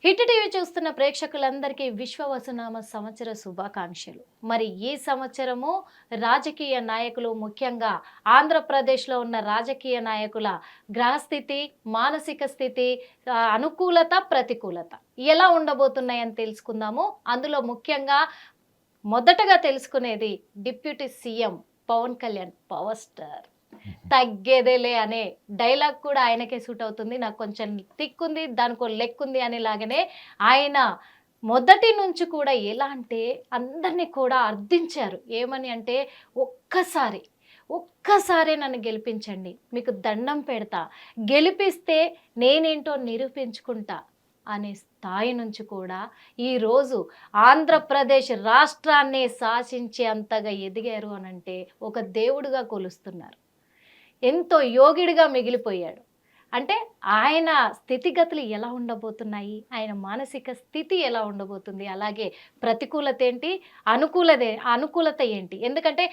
Hit TV చూస్తున్న ప్రేక్షకులందరికీ విశ్వవసునామ సంవత్సర శుభాకాంక్షలు. మరి ఈ సంవత్సరము రాజకీయ నాయకులు, ముఖ్యంగా ఆంధ్రప్రదేశ్లో ఉన్న రాజకీయ నాయకుల గ్రహస్థితి, మానసిక స్థితి, అనుకూలత, ప్రతికూలత ఎలా ఉండబోతున్నాయని తెలుసుకుందాము. అందులో ముఖ్యంగా మొదటగా తెలుసుకునేది deputy CM Pawan Kalyan, power star. తగ్గేదేలే అనే డైలాగ్ కూడా ఆయనకే సూట్ అవుతుంది. నాకు కొంచెం థిక్ ఉంది, దానికో లెక్ ఉంది అనేలాగానే ఆయన మొదటి నుంచి కూడా ఎలా అంటే అందరినీ కూడా అర్థించారు. ఏమని అంటే ఒక్కసారే నన్ను గెలిపించండి, మీకు దండం పెడతా, గెలిపిస్తే నేనేంటో నిరూపించుకుంటా అనే స్థాయి నుంచి కూడా ఈరోజు ఆంధ్రప్రదేశ్ రాష్ట్రాన్ని శాసించే అంతగా ఎదిగారు అనంటే ఒక దేవుడిగా కొలుస్తున్నారు. ఎంతో యోగిడిగా మిగిలిపోయాడు. అంటే ఆయన స్థితిగతులు ఎలా ఉండబోతున్నాయి, ఆయన మానసిక స్థితి ఎలా ఉండబోతుంది, అలాగే ప్రతికూలత ఏంటి, అనుకూలత ఏంటి. ఎందుకంటే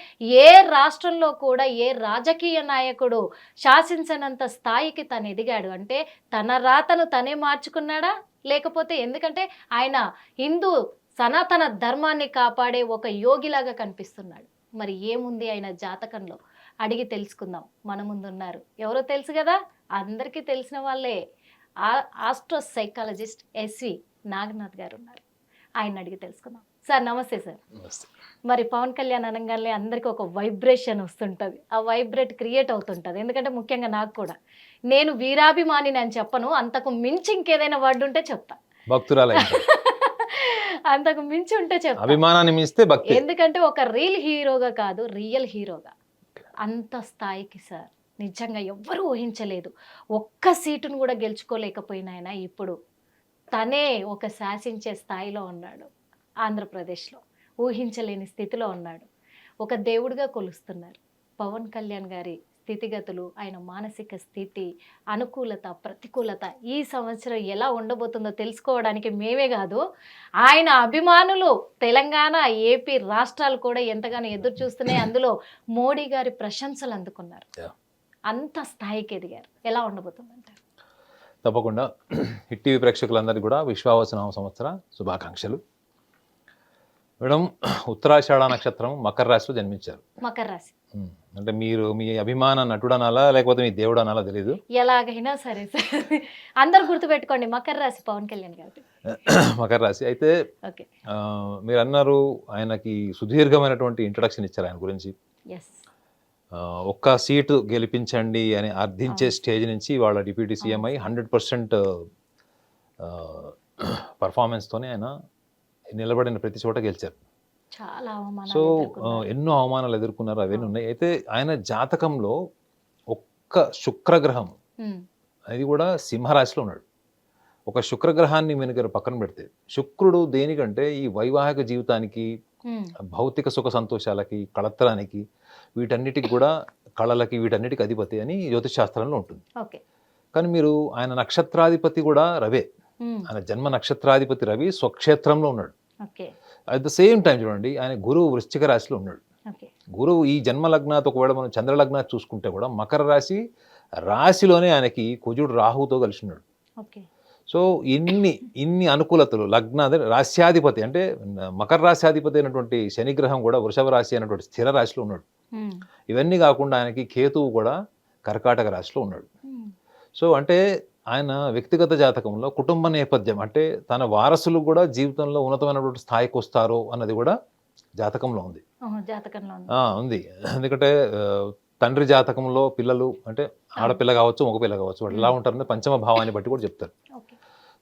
ఏ రాష్ట్రంలో కూడా ఏ రాజకీయ నాయకుడు శాసించనంత స్థాయికి తను ఎదిగాడు. అంటే తన రాతను తనే మార్చుకున్నాడా, లేకపోతే ఎందుకంటే ఆయన హిందూ సనాతన ధర్మాన్ని కాపాడే ఒక యోగిలాగా కనిపిస్తున్నాడు. మరి ఏముంది ఆయన జాతకంలో అడిగి తెలుసుకుందాం. మన ముందున్నారు, ఎవరో తెలుసు కదా, అందరికీ తెలిసిన వాళ్ళే, ఆస్ట్రో సైకాలజిస్ట్ ఎస్వి నాగనాథ్ గారు ఉన్నారు. ఆయన అడిగి తెలుసుకుందాం. సార్ నమస్తే. సార్ మరి పవన్ కళ్యాణ్ అనగానే అందరికీ ఒక వైబ్రేషన్ వస్తుంటుంది, ఆ వైబ్రేట్ క్రియేట్ అవుతుంటుంది. ఎందుకంటే ముఖ్యంగా నాకు కూడా, నేను వీరాభిమానిని అని చెప్పను, అంతకు మించి ఇంకేదైనా వర్డ్ ఉంటే చెప్తా, అంతకు మించి ఉంటే చెప్తా, అభిమానాన్ని మించితే భక్తి. ఎందుకంటే ఒక రీల్ హీరోగా కాదు, రియల్ హీరోగా అంత స్థాయికి సార్ నిజంగా ఎవ్వరూ ఊహించలేదు. ఒక్క సీటును కూడా గెలుచుకోలేకపోయిన ఆయన ఇప్పుడు తనే ఒక శాసించే స్థాయిలో ఉన్నాడు. ఆంధ్రప్రదేశ్లో ఊహించలేని స్థితిలో ఉన్నాడు. ఒక దేవుడిగా కొలుస్తున్నారు. పవన్ కళ్యాణ్ గారి స్థితిగతులు, ఆయన మానసిక స్థితి, అనుకూలత, ప్రతికూలత ఈ సంవత్సరం ఎలా ఉండబోతుందో తెలుసుకోవడానికి మేమే కాదు, ఆయన అభిమానులు తెలంగాణ, ఏపీ రాష్ట్రాలు కూడా ఎంతగానో ఎదురు చూస్తున్నాయి. అందులో మోడీ గారి ప్రశంసలు అందుకున్నారు. అంత స్థాయికి ఎదిగారు. ఎలా ఉండబోతుందంటారు? తప్పకుండా హిట్ టీవీ ప్రేక్షకులందరికీ కూడా విశ్వావసునామ సంవత్సర శుభాకాంక్షలు. మేడం, ఉత్తరాషాఢ నక్షత్రం మకర రాశిలో జన్మించారు. మకర రాశి అంటే మీరు మీ అభిమాన నటుడు అనాలా, లేకపోతే మీ దేవుడు అనాలా తెలియదు, ఎలాగైనా సరే సార్ అందరు గుర్తుపెట్టుకోండి, మకర రాశి పవన్ కళ్యాణ్ గారు. మకర రాశి అయితే మీరు అన్నారు, ఆయనకి సుదీర్ఘమైనటువంటి ఇంట్రడక్షన్ ఇచ్చారు ఆయన గురించి. ఒక్క సీటు గెలిపించండి అని అర్థించే స్టేజ్ నుంచి వాళ్ళ డిప్యూటీ సీఎం అయి 100% పర్ఫార్మెన్స్తోనే ఆయన నిలబడిన ప్రతి చోట గెలిచారు. సో ఎన్నో అవమానాలు ఎదుర్కొన్నారు, అవన్నీ ఉన్నాయి. అయితే ఆయన జాతకంలో ఒక్క శుక్రగ్రహం, అది కూడా సింహరాశిలో ఉన్నాడు. ఒక శుక్రగ్రహాన్ని వెనుక పక్కన పెడితే, శుక్రుడు దేనికంటే ఈ వైవాహిక జీవితానికి, భౌతిక సుఖ సంతోషాలకి, కళత్రానికి, వీటన్నిటికి కూడా, కళలకి, వీటన్నిటికి అధిపతి అని జ్యోతిష్ శాస్త్రంలో ఉంటుంది. కానీ మీరు ఆయన నక్షత్రాధిపతి కూడా రవే. ఆయన జన్మ నక్షత్రాధిపతి రవి స్వక్షేత్రంలో ఉన్నాడు. అట్ ద సేమ్ టైం చూడండి, ఆయన గురువు వృశ్చిక రాశిలో ఉన్నాడు. గురువు ఈ జన్మ లగ్నాత్, ఒకవేళ మనం చంద్ర లగ్నాత్ చూసుకుంటే కూడా మకర రాశిలోనే ఆయనకి కుజుడు రాహుతో కలిసి ఉన్నాడు. సో ఇన్ని అనుకూలతలు, రాశ్యాధిపతి అంటే మకర రాశ్యాధిపతి అయినటువంటి శనిగ్రహం కూడా వృషభ రాశి అయినటువంటి స్థిర రాశిలో ఉన్నాడు. ఇవన్నీ కాకుండా ఆయనకి కేతువు కూడా కర్కాటక రాశిలో ఉన్నాడు. సో అంటే ఆయన వ్యక్తిగత జాతకంలో కుటుంబ నేపథ్యం, అంటే తన వారసులు కూడా జీవితంలో ఉన్నతమైనటువంటి స్థాయికి వస్తారు అన్నది కూడా జాతకంలో ఉంది. ఉంది. ఎందుకంటే తండ్రి జాతకంలో పిల్లలు, అంటే ఆడపిల్ల కావచ్చు, మగపిల్ల కావచ్చు, వాళ్ళు ఎలా ఉంటారని పంచమ భావాన్ని బట్టి కూడా చెప్తారు.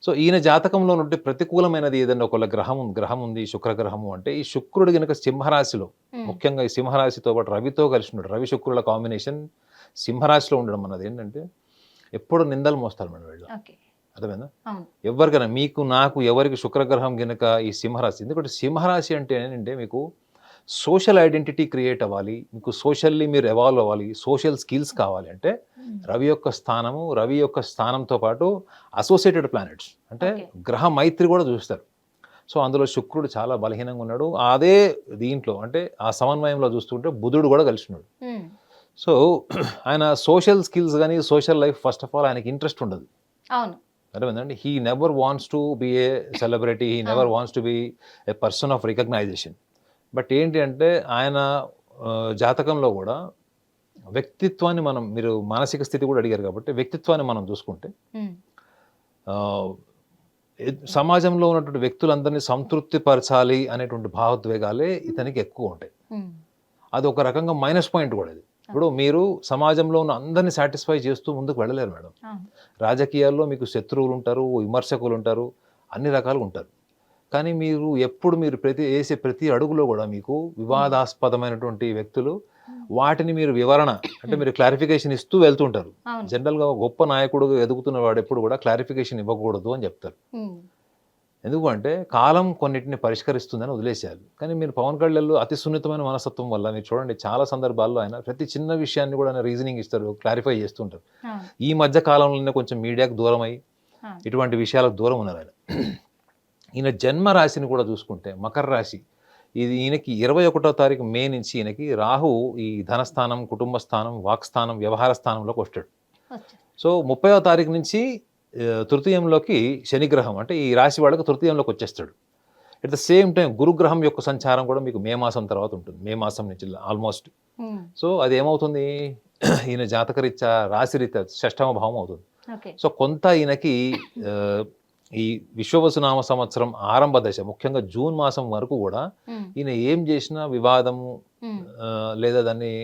సో ఈయన జాతకంలో నుండి ప్రతికూలమైనది ఏదైనా ఒక గ్రహం ఉంది, శుక్రగ్రహము. అంటే ఈ శుక్రుడు కనుక సింహరాశిలో, ముఖ్యంగా ఈ సింహరాశితో పాటు రవితో కలిసి ఉన్నాడు. రవి శుక్రుల కాంబినేషన్ సింహరాశిలో ఉండడం అన్నది ఏంటంటే ఎప్పుడు నిందలు మోస్తారు మేడం వీళ్ళు. అర్థమైందా? ఎవరికైనా, మీకు నాకు ఎవరికి శుక్రగ్రహం కనుక ఈ సింహరాశి, ఎందుకంటే సింహరాశి అంటే ఏంటంటే మీకు సోషల్ ఐడెంటిటీ క్రియేట్ అవ్వాలి, మీకు సోషల్లీ మీరు ఎవాల్వ్ అవ్వాలి, సోషల్ స్కిల్స్ కావాలి అంటే రవి యొక్క స్థానంతో పాటు అసోసియేటెడ్ ప్లానెట్స్, అంటే గ్రహ మైత్రి కూడా చూస్తారు. సో అందులో శుక్రుడు చాలా బలహీనంగా ఉన్నాడు. అదే దీంట్లో అంటే ఆ సమన్వయంలో చూస్తుంటే బుధుడు కూడా కలిసి ఉన్నాడు. సో ఆయన సోషల్ స్కిల్స్ కానీ, social life first of all ఆయనకి ఇంట్రెస్ట్ ఉండదు. అర్థమైందండి. He never wants to be A celebrity, he never wants to be A person of recognition. But ఏంటి అంటే ఆయన జాతకంలో కూడా వ్యక్తిత్వాన్ని మీరు మానసిక స్థితి కూడా అడిగారు కాబట్టి వ్యక్తిత్వాన్ని మనం చూసుకుంటే ఆ, సమాజంలో ఉన్నటువంటి వ్యక్తులందరినీ సంతృప్తి పరచాలి అనేటువంటి భావోద్వేగాలే ఇతనికి ఎక్కువ ఉంటాయి. అది ఒక రకంగా మైనస్ పాయింట్ కూడా ఇది. ఇప్పుడు మీరు సమాజంలో ఉన్న అందరినీ సాటిస్ఫై చేస్తూ ముందుకు వెళ్ళలేరు మేడం. రాజకీయాల్లో మీకు శత్రువులు ఉంటారు, విమర్శకులు ఉంటారు, అన్ని రకాలుగా ఉంటారు. కానీ మీరు ఎప్పుడు వేసే ప్రతి అడుగులో కూడా మీకు వివాదాస్పదమైనటువంటి వ్యక్తులు, వాటిని మీరు వివరణ అంటే మీరు క్లారిఫికేషన్ ఇస్తూ వెళ్తుంటారు. జనరల్గా గొప్ప నాయకుడు ఎదుగుతున్న వాడు ఎప్పుడు కూడా క్లారిఫికేషన్ ఇవ్వకూడదు అని చెప్తారు. ఎందుకంటే కాలం కొన్నిటిని పరిష్కరిస్తుందని వదిలేసేయాలి. కానీ మీరు పవన్ కళ్యాణ్ అతి సున్నితమైన మనస్తత్వం వల్ల మీరు చూడండి చాలా సందర్భాల్లో ఆయన ప్రతి చిన్న విషయాన్ని కూడా ఆయన రీజనింగ్ ఇస్తారు, క్లారిఫై చేస్తుంటారు. ఈ మధ్య కాలంలోనే కొంచెం మీడియాకు దూరం అయ్యి ఇటువంటి విషయాలకు దూరం ఉన్నారు ఆయన. ఈయన జన్మ రాశిని కూడా చూసుకుంటే మకర రాశి, ఇది ఈయనకి 21వ తారీఖు మే నుంచి ఈయనకి రాహు ఈ ధనస్థానం, కుటుంబ స్థానం, వాక్స్థానం, వ్యవహార స్థానంలోకి వస్తాడు. సో 30వ తారీఖు నుంచి తృతీయంలోకి శనిగ్రహం అంటే ఈ రాశి వాళ్ళకి తృతీయంలోకి వచ్చేస్తాడు. ఎట్ ద సేమ్ టైం గురుగ్రహం యొక్క సంచారం కూడా మీకు మే మాసం తర్వాత ఉంటుంది, మే మాసం నుంచి ఆల్మోస్ట్. సో అది ఏమవుతుంది, ఈయన జాతకరీత్యా రాశిరీత్యా షష్టమ భావం అవుతుంది. సో కొంత ఈయనకి ఈ విశ్వవసునామ సంవత్సరం ఆరంభ దశ ముఖ్యంగా జూన్ మాసం వరకు కూడా ఈయన ఏం చేసినా వివాదము లేదా దాన్ని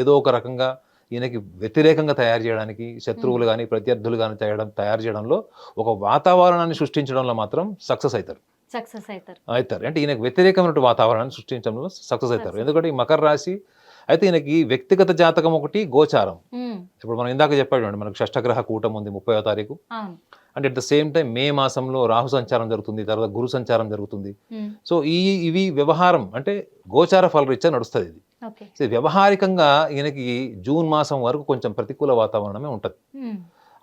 ఏదో ఒక రకంగా ఈయనకి వ్యతిరేకంగా తయారు చేయడానికి, శత్రువులు కానీ ప్రత్యర్థులు కానీ తయారు చేయడంలో ఒక వాతావరణాన్ని సృష్టించడంలో మాత్రం సక్సెస్ అవుతారు. అంటే ఈయనకు వ్యతిరేకమైన వాతావరణాన్ని సృష్టించడంలో సక్సెస్ అవుతారు. ఎందుకంటే ఈ మకర రాశి అయితే ఈయనకి వ్యక్తిగత జాతకం ఒకటి, గోచారం. ఇప్పుడు మనం ఇందాక చెప్పాడు మనకు షష్టగ్రహ కూటం ఉంది 30వ తారీఖు. అంటే అట్ ద సేమ్ టైం మే మాసంలో రాహు సంచారం జరుగుతుంది, తర్వాత గురు సంచారం జరుగుతుంది. సో ఇవి వ్యవహారం అంటే గోచార ఫలరీత్యా నడుస్తుంది ఇది. సో వ్యవహారికంగా ఈయనకి జూన్ మాసం వరకు కొంచెం ప్రతికూల వాతావరణమే ఉంటుంది.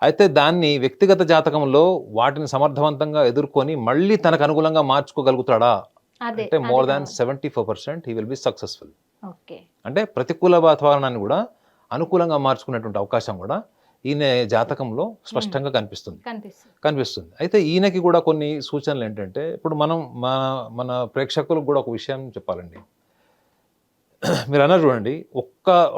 అయితే దాన్ని వ్యక్తిగత జాతకంలో వాటిని సమర్థవంతంగా ఎదుర్కొని మళ్ళీ తనకు అనుకూలంగా మార్చుకోగలుగుతాడా అంటే more than 74% he will be successful. అంటే ప్రతికూల వాతావరణాన్ని కూడా అనుకూలంగా మార్చుకునేటువంటి అవకాశం కూడా ఈయన జాతకంలో స్పష్టంగా కనిపిస్తుంది. అయితే ఈయనకి కూడా కొన్ని సూచనలు ఏంటంటే, ఇప్పుడు మనం మన ప్రేక్షకులకు కూడా ఒక విషయం చెప్పాలండి. మీరు అన్నారు చూడండి,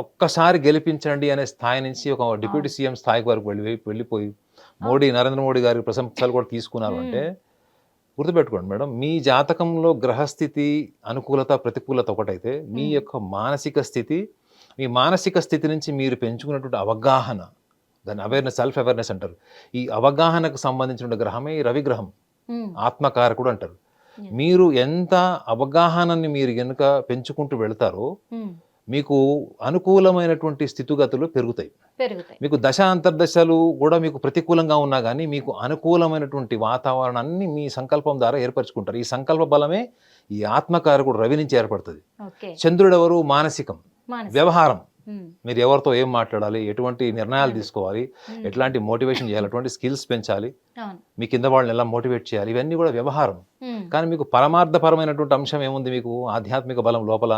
ఒక్కసారి గెలిపించండి అనే స్థాయి నుంచి ఒక డిప్యూటీ సీఎం స్థాయికి వరకు వెళ్ళిపోయి నరేంద్ర మోడీ గారి ప్రశంసలు కూడా తీసుకున్నారు అంటే గుర్తుపెట్టుకోండి మేడం, మీ జాతకంలో గ్రహస్థితి అనుకూలత ప్రతికూలత ఒకటైతే మీ యొక్క మీ మానసిక స్థితి నుంచి మీరు పెంచుకున్నటువంటి అవగాహన, దాని అవేర్నెస్, సెల్ఫ్ అవేర్నెస్ అంటారు. ఈ అవగాహనకు సంబంధించిన గ్రహమే ఈ రవి గ్రహం, ఆత్మకారకుడు అంటారు. మీరు ఎంత అవగాహనని మీరు కనుక పెంచుకుంటూ వెళ్తారో మీకు అనుకూలమైనటువంటి స్థితిగతులు పెరుగుతాయి. మీకు దశ అంతర్దశలు కూడా మీకు ప్రతికూలంగా ఉన్నా కానీ మీకు అనుకూలమైనటువంటి వాతావరణాన్ని మీ సంకల్పం ద్వారా ఏర్పరచుకుంటారు. ఈ సంకల్ప బలమే ఈ ఆత్మకారకుడు రవి నుంచి ఏర్పడుతుంది. చంద్రుడు ఎవరు? మానసికం, వ్యవహారం. మీరు ఎవరితో ఏం మాట్లాడాలి, ఎటువంటి నిర్ణయాలు తీసుకోవాలి, ఎట్లాంటి మోటివేషన్ చేయాలి, ఎటువంటి స్కిల్స్ పెంచాలి, మీ కింద వాళ్ళని ఎలా మోటివేట్ చేయాలి, ఇవన్నీ కూడా వ్యవహారం. కానీ మీకు పరమార్థపరమైనటువంటి అంశం ఏముంది, మీకు ఆధ్యాత్మిక బలం లోపల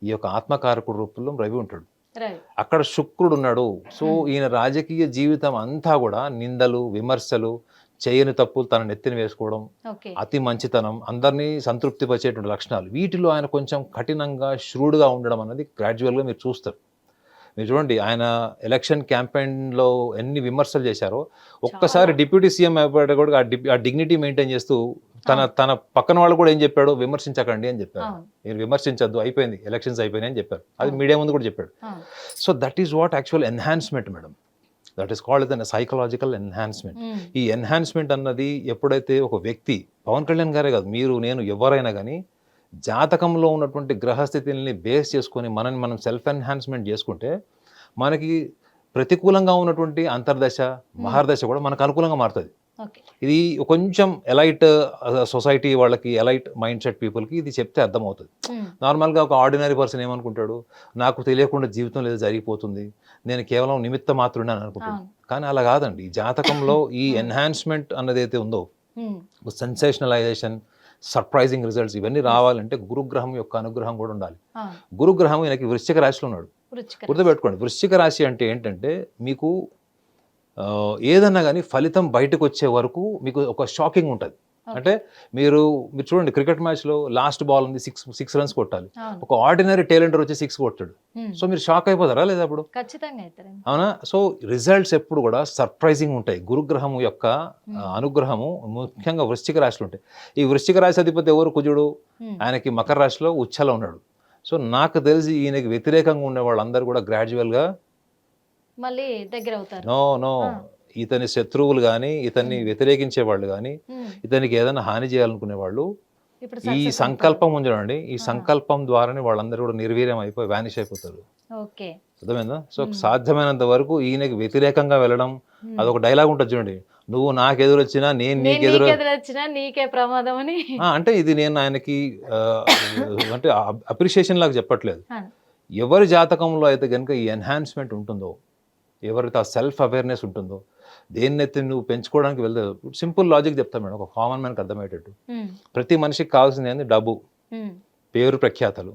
ఈ యొక్క ఆత్మకారకుడు రూపంలో రవి ఉంటాడు, అక్కడ శుక్రుడు ఉన్నాడు. సో ఈయన రాజకీయ జీవితం అంతా కూడా నిందలు, విమర్శలు, చేయని తప్పులు తన నెత్తిన వేసుకోవడం, అతి మంచితనం, అందరినీ సంతృప్తిపరిచేటువంటి లక్షణాలు, వీటిలో ఆయన కొంచెం కఠినంగా శ్రూడ్గా ఉండడం అనేది గ్రాడ్యువల్గా మీరు చూస్తారు. మీరు చూడండి, ఆయన ఎలక్షన్ క్యాంపెయిన్లో ఎన్ని చేశారో, ఒక్కసారి డిప్యూటీ సీఎం అయిపోయాడు కూడా ఆ డిగ్నిటీ మెయింటైన్ చేస్తూ తన పక్కన వాళ్ళు కూడా ఏం చెప్పాడు, విమర్శించకండి అని చెప్పారు. మీరు విమర్శించద్దు, అయిపోయింది, ఎలక్షన్స్ అయిపోయినాయి అని చెప్పారు. అది మీడియా ముందు కూడా చెప్పాడు. So that is what actual enhancement madam, that is called an psychological enhancement. ఈ ఎన్హాన్స్మెంట్ అన్నది ఎప్పుడైతే ఒక వ్యక్తి, పవన్ కళ్యాణ్ గారే కాదు, మీరు నేను ఎవరైనా కానీ జాతకంలో ఉన్నటువంటి గ్రహస్థితిని బేస్ చేసుకొని మనం సెల్ఫ్ ఎన్హాన్స్మెంట్ చేసుకుంటే మనకి ప్రతికూలంగా ఉన్నటువంటి అంతర్దశ, మహర్దశ కూడా మనకు అనుకూలంగా మారుతుంది. ఇది కొంచెం ఎలైట్ సొసైటీ వాళ్ళకి, ఎలైట్ మైండ్ సెట్ పీపుల్కి ఇది చెప్తే అర్థమవుతుంది. నార్మల్గా ఒక ఆర్డినరీ పర్సన్ ఏమనుకుంటాడు, నాకు తెలియకుండా జీవితంలో ఏదో జరిగిపోతుంది, నేను కేవలం నిమిత్త మాత్రమే అని అనుకుంటాను. కానీ అలా కాదండి. ఈ జాతకంలో ఈ ఎన్హాన్స్మెంట్ అన్నది అయితే ఉందో, సెన్సేషనలైజేషన్, సర్ప్రైజింగ్ రిజల్ట్స్, ఇవన్నీ రావాలంటే గురుగ్రహం యొక్క అనుగ్రహం కూడా ఉండాలి. గురుగ్రహం ఈయనకి వృశ్చిక రాశిలో ఉన్నాడు. గుర్తుపెట్టుకోండి, వృశ్చిక రాశి అంటే ఏంటంటే మీకు ఏదన్నా కానీ ఫలితం బయటకు వచ్చే వరకు మీకు ఒక షాకింగ్ ఉంటుంది. అంటే మీరు చూడండి, క్రికెట్ మ్యాచ్లో లాస్ట్ బాల్ ఉంది, సిక్స్ రన్స్ కొట్టాలి, ఒక ఆర్డినరీ టైలెండర్ వచ్చి 6 కొట్టాడు. సో మీరు షాక్ అయిపోతారా లేదా అప్పుడు? ఖచ్చితంగా అవుతారు. అవునా? సో రిజల్ట్స్ ఎప్పుడు కూడా సర్ప్రైజింగ్ ఉంటాయి. గురుగ్రహం యొక్క అనుగ్రహము ముఖ్యంగా వృశ్చిక రాశిలో ఉంటాయి. ఈ వృశ్చిక రాశి అధిపతి ఎవరు? కుజుడు. ఆయనకి మకర రాశిలో ఉచ్చలో ఉన్నాడు. సో నాకు తెలిసి ఈయనకి వ్యతిరేకంగా ఉండే వాళ్ళందరూ కూడా గ్రాడ్యువల్గా మళ్ళీ దగ్గర అవుతారు. నో ఇతని శత్రువులు కానీ, ఇతన్ని వ్యతిరేకించే వాళ్ళు కానీ, ఇతనికి ఏదైనా హాని చేయాలనుకునే వాళ్ళు ఈ సంకల్పం ఉంచండి. ఈ సంకల్పం ద్వారానే వాళ్ళందరూ కూడా నిర్వీర్యం అయిపోయి వ్యానిష్ అయిపోతారు. అర్థమైందా? సో సాధ్యమైనంత వరకు ఈయనకి వ్యతిరేకంగా వెళ్ళడం, అదొక డైలాగ్ ఉంటుంది చూడండి, నువ్వు నాకు ఎదురొచ్చినా నేను నీకు ఎదురొచ్చినా నీకే ప్రమాదం అని. అంటే ఇది నేను ఆయనకి అంటే అప్రిషియేషన్ లాగా చెప్పట్లేదు. ఎవరి జాతకంలో అయితే కనుక ఈ ఎన్హాన్స్మెంట్ ఉంటుందో, ఎవరైతే ఆ సెల్ఫ్ అవేర్నెస్ ఉంటుందో, దేన్నైతే నువ్వు పెంచుకోవడానికి వెళ్తావు. సింపుల్ లాజిక్ చెప్తా మేడం, ఒక కామన్ మ్యాన్కి అర్థమయ్యేటట్టు. ప్రతి మనిషికి కావాల్సింది ఏంది? డబ్బు, పేరు ప్రఖ్యాతలు.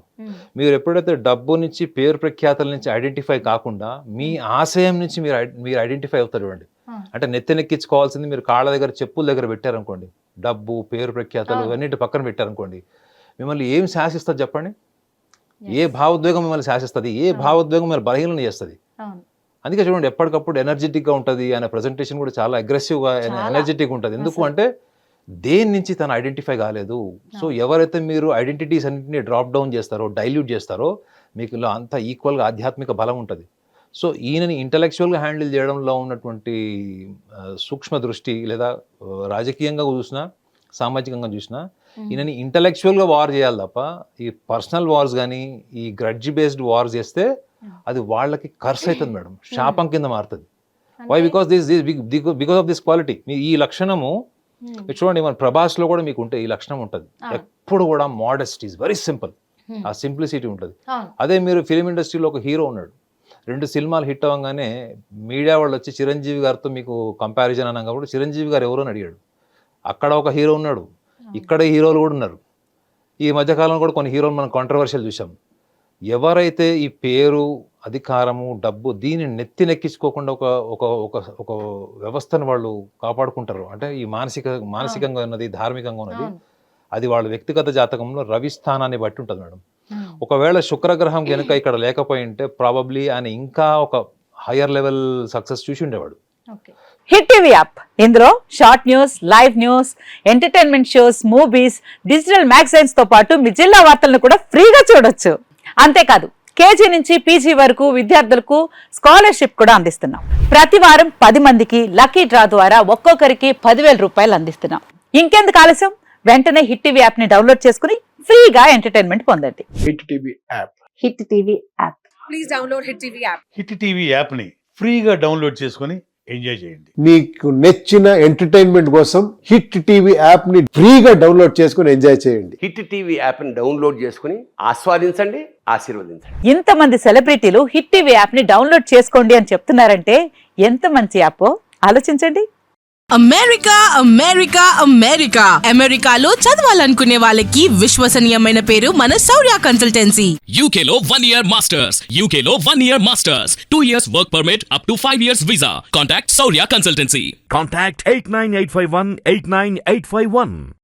మీరు ఎప్పుడైతే డబ్బు నుంచి, పేరు ప్రఖ్యాతల నుంచి ఐడెంటిఫై కాకుండా మీ ఆశయం నుంచి మీరు ఐడెంటిఫై అవుతారు. చూడండి, అంటే నెత్తెనెక్కించుకోవాల్సింది మీరు కాళ్ళ దగ్గర, చెప్పుల దగ్గర పెట్టారనుకోండి, డబ్బు, పేరు ప్రఖ్యాతలు ఇవన్నిటి పక్కన పెట్టారనుకోండి, మిమ్మల్ని ఏం శాసిస్తుంది చెప్పండి? ఏ భావోద్వేగం మిమ్మల్ని శాసిస్తుంది? ఏ భావోద్వేగం మిమ్మల్ని బలహీనం చేస్తుంది? అందుకే చూడండి, ఎప్పటికప్పుడు ఎనర్జెటిక్గా ఉంటుంది. ఆయన ప్రజెంటేషన్ కూడా చాలా అగ్రెసివ్గా ఎనర్జెటిక్గా ఉంటుంది. ఎందుకు అంటే దేని నుంచి తను ఐడెంటిఫై కాలేదు. సో ఎవరైతే మీరు ఐడెంటిటీస్ అన్నింటినీ డ్రాప్ డౌన్ చేస్తారో, డైల్యూట్ చేస్తారో, మీకు ఇలా అంతా ఈక్వల్గా ఆధ్యాత్మిక బలం ఉంటుంది. సో ఈయనని ఇంటలెక్చువల్గా హ్యాండిల్ చేయడంలో ఉన్నటువంటి సూక్ష్మ దృష్టి, లేదా రాజకీయంగా చూసినా, సామాజికంగా చూసినా, ఈయనని ఇంటలెక్చువల్గా వార్ చేయాలి తప్ప ఈ పర్సనల్ వార్స్ కానీ, ఈ గ్రడ్జ్ బేస్డ్ వార్స్ చేస్తే అది వాళ్ళకి కర్స్ అవుతుంది మేడం, శాపం కింద మారుతుంది. Why? Because of this quality. ఈ లక్షణము చూడండి, మన ప్రభాస్లో కూడా మీకు ఉంటే ఈ లక్షణం ఉంటుంది. ఎప్పుడు కూడా మోడెస్ట్ ఈజ్ వెరీ సింపుల్, ఆ సింప్లిసిటీ ఉంటుంది. అదే మీరు ఫిలిం ఇండస్ట్రీలో ఒక హీరో ఉన్నాడు, 2 సినిమాలు హిట్ అవ్వగానే మీడియా వాళ్ళు వచ్చి చిరంజీవి గారితో మీకు కంపారిజన్ అన్నాం కాబట్టి చిరంజీవి గారు ఎవరు అని అడిగాడు. అక్కడ ఒక హీరో ఉన్నాడు, ఇక్కడ హీరోలు కూడా ఉన్నారు. ఈ మధ్యకాలంలో కూడా కొన్ని హీరోలు మనం కాంట్రవర్షియల్ చూసాం. ఎవరైతే ఈ పేరు, అధికారము, డబ్బు దీన్ని నెక్కించుకోకుండా ఒక వ్యవస్థను వాళ్ళు కాపాడుకుంటారు, అంటే ఈ మానసికంగా ఉన్నది, ధార్మికంగా ఉన్నది, అది వాళ్ళ వ్యక్తిగత జాతకంలో రవి స్థానాన్ని బట్టి ఉంటుంది మేడం. ఒకవేళ శుక్రగ్రహం కనుక ఇక్కడ లేకపోయి ఉంటే ప్రాబబ్లీ ఆయన ఇంకా ఒక హయ్యర్ లెవెల్ సక్సెస్ చూసి ఉండేవాడు. హిట్ టీవీ యాప్, ఇందులో short news, live news, entertainment shows, movies, digital magazines తో పాటు మీ జిల్లా వార్తలను కూడా ఫ్రీగా చూడొచ్చు. అంతేకాదు, కేజీ నుంచి పీజీ వరకు విద్యార్థులకు స్కాలర్షిప్ కూడా అందిస్తున్నాం. ప్రతి వారం 10 మందికి లక్కీ డ్రా ద్వారా ఒక్కొక్కరికి 10,000 రూపాయలు అందిస్తున్నాం. ఇంకెందుకు ఆలస్యం? వెంటనే హిట్ టీవీ యాప్ ని డౌన్లోడ్ చేసుకుని ఫ్రీగా ఎంటర్టైన్మెంట్ పొందండి. Hit TV app. Hit TV app. Please download hit TV app. Hit TV app ని ఫ్రీగా డౌన్లోడ్ చేసుకుని ఎంజాయ్ చేయండి. మీకు నచ్చిన ఎంటర్టైన్మెంట్ కోసం హిట్ టీవీ యాప్ ని ఫ్రీగా డౌన్లోడ్ చేసుకుని ఎంజాయ్ చేయండి. హిట్ టీవీ యాప్ ని డౌన్లోడ్ చేసుకుని ఆస్వాదించండి, ఆశీర్వదించండి. ఇంతమంది సెలబ్రిటీలు హిట్ టీవీ యాప్ ని డౌన్లోడ్ చేసుకోండి అని చెప్తున్నారంటే ఎంత మంచి యాప్ ఆలోచించండి. అమెరికా అమెరికా అమెరికా అమెరికాలో చదవాలనుకునే వాళ్ళకి విశ్వసనీయమైన పేరు మన శౌర్య కన్సల్టెన్సీ. UK లో 1 year masters. UK లో 1 year masters. 2 years work permit up to 5 years visa. Contact Saurya Consultancy. Contact 89851 89851.